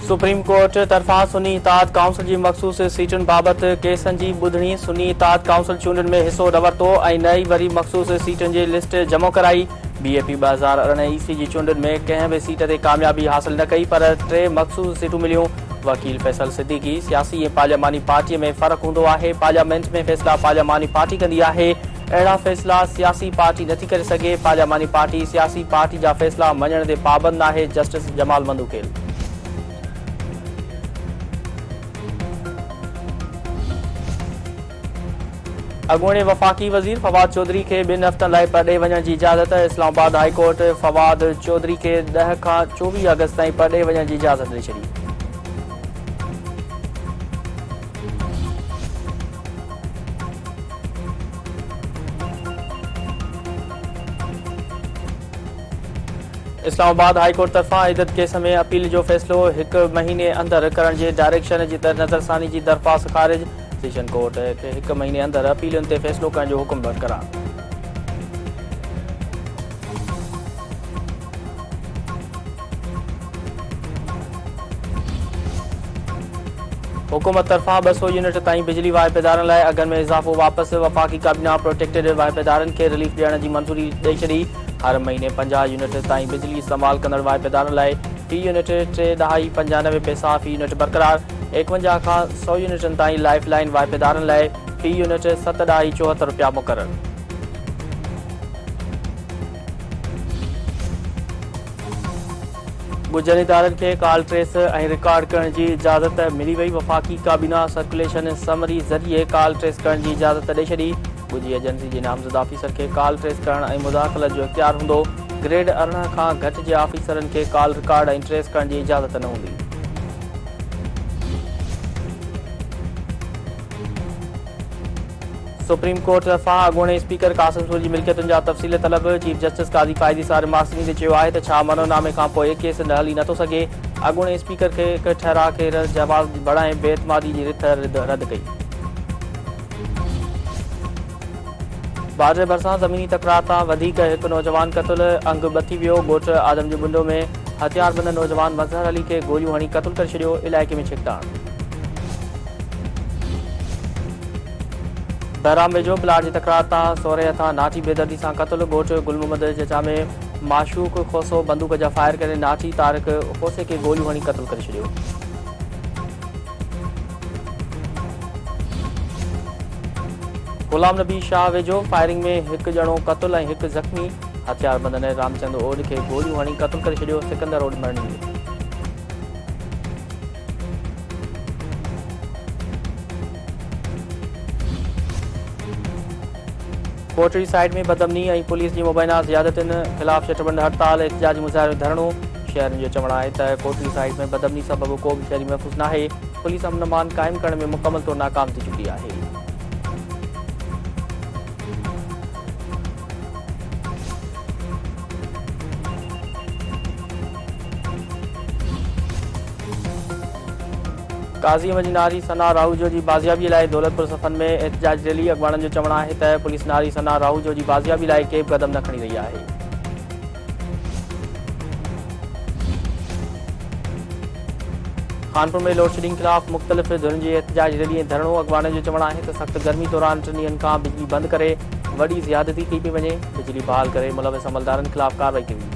Supreme court तरफ़ां Sunni इताद council जी मख़सूस सीटुनि बाबति केसनि जी ॿुधणी। सुन्नी इताद काउंसिल चूंडनि में हिसो न वरितो ऐं नई वरी मख़सूस सीटुनि जी लिस्ट जमो कराई। बीएपी 2018 ईस्वी जी चूंडनि में कंहिं बि सीट ते कामयाबी हासिल न कई, पर 3 मख़सूस सीटूं मिलियूं। वकील फैसल सिद्दीकी सियासी ऐं पार्लियामानी पार्टीअ में फ़र्क़ु हूंदो आहे। पार्लियामेंट में फ़ैसिला पार्लियामानी पार्टी कंदी आहे। अहिड़ा फ़ैसिला सियासी पार्टी नथी करे सघे। पार्लियामानी पार्टी सियासी पार्टी जा फ़ैसिला मञण ते पाबंद आहे। जस्टिस जमाल मंदूकेल। अॻूणे वफ़ाक़ी वज़ीर फवाद चौधरी खे 2 हफ़्तनि लाइ परॾे वञण जी इजाज़त। इस्लामाबाद हाई कोर्ट फवाद चौधरी खे 10 खां 24 अगस्त ताईं परॾे वञण जी इजाज़त ॾेई छॾी। इस्लामाबाद हाई कोर्ट तरफ़ां इदत केस में अपील जो फ़ैसिलो 1 महीने अंदरि करण जे डायरेक्शन जी नज़रसानी जी दरख़्वास्त ख़ारिज। सेशन कोर्ट खे 1 महीने अंदरि अपीलुनि ते फ़ैसिलो करण जो हुकुम बरक़रार। हुकूमत तरफ़ां 200 यूनिट ताईं बिजली वाहिपेदारनि लाइ अघनि में इज़ाफ़ो वापसि। वफ़ाक़ी काबीना प्रोटेक्टेड वाहिपेदारनि खे रिलीफ ॾियण जी मंज़ूरी ॾेई छॾी। हर महीने 50 यूनिट ताईं बिजली इस्तेमालु कंदड़ वाहिपेदारनि लाइ फ़ी यूनिट 3.95 पैसा फ़ी यूनिट बरक़रार। 51 खां 100 यूनिटनि ताईं लाइफ लाइन वाहिपेदारनि लाइ फ़ी यूनिट 7.74 रुपया मुक़रर। गुजर इदारनि खे कॉल ट्रेस ऐं रिकॉर्ड करण जी इजाज़त मिली वई। वफ़ाक़ी काबीना सर्कुलेशन समरी ज़रिए कॉल ट्रेस करण जी इजाज़त ॾेई छॾी। ॻुझी एजेंसी जे नामज़द ऑफिसर खे कॉल ट्रेस करण ऐं मुदाख़लत जो इख्तियार हूंदो। ग्रेड 18 खां घटि जे ऑफिसरनि खे कॉल रिकॉर्ड ऐं ट्रेस करण जी इजाज़त न हूंदी। सुप्रीम कोर्ट तरफ़ां अॻूणे स्पीकर कासिम सूर जी मिल्कियतुनि जा तफ़सील तलब। चीफ जस्टिस काज़ी फ़ाइदी सार मासिनी ते चयो आहे त छा मनोनामे खां पोइ केस न हली नथो सघे। अॻूणे स्पीकर खे हिकु ठहराउ खे जवाब बणाए बेइतमादी जी रिथ रद्द कई। बार्डर भरिसां ज़मीनी तकरार तां वधीक हिकु नौजवान क़तल अंग बथी वियो। ॻोठ आदम जे बुंडो में हथियारबंद नौजवान मज़हर अली खे गोलियूं हणी क़तल करे छॾियो। इलाइक़े में छिकताण। बहराम वेझो प्लाट जी तकरार तां सहुरे हथां नाठी बेदर्दी सां क़तल। ॻोठ गुल मोहम्मद जचा में माशूक खोसो बंदूक जा फायर करे नाठी तारिक खोसे खे गोलियूं हणी क़तल करे छॾियो। गुलाम नबी शाह वेझो फायरिंग में 1 ॼणो क़तल ऐं 1 ज़ख़्मी। हथियारबंदनि रामचंद ओड खे गोलियूं हणी क़तल करे छॾियो। सिकंदर ओड मरणी वियो। कोटड़ी साइड में बदअमनी ऐं पुलिस जी मुबैना ज़ियादतियुनि ख़िलाफ़ शटबंद हड़ताल एहतिजाजी मुज़ाहिरो धरणो। शहरनि जो चवणु आहे त कोटड़ी साइड में बदअमनी सबबि को बि शहरी महफ़ूज़ नाहे। पुलिस अमन क़ाइमु करण में मुकमल तौरु नाकाम थी चुकी आहे। काज़ी अहमद जी नारी सना राहूजो जी बाज़ियाबी लाइ दौलतपुर सफ़नि में एहतिजाज रैली। अॻवाननि जो चवणु आहे त पुलिस नारी सना राहूजो जी बाज़ियाबी लाइ के बि क़दम न खणी रही आहे। कानपुर में लोड शेडिंग ख़िलाफ़ मुख़्तलिफ़ धुरियुनि जी एहतिजाज रैली ऐं धरणो। अॻवाननि जो चवणु आहे त सख़्त गर्मी दौरान 3 ॾींहंनि खां बिजली बंदि करे वॾी ज़ियादती कई पई वञे। बिजली बहाल करे मुलविस अमलदारनि ख़िलाफ़ कार्रवाई कई वई।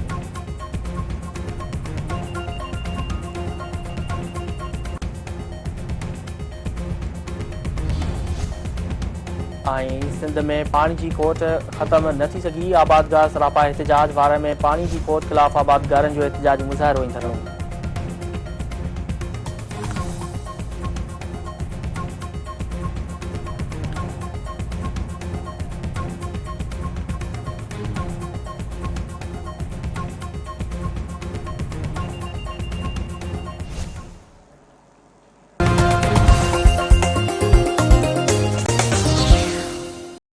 सिंध में पानी की खोट ख़त्म न थी सघी। आबादगार सरापा एहतिजाज। वार में पानी की खोट ख़िलाफ़ आबादगारनि जो एहतिजाज मुज़ाहिरो ऐं धरणो।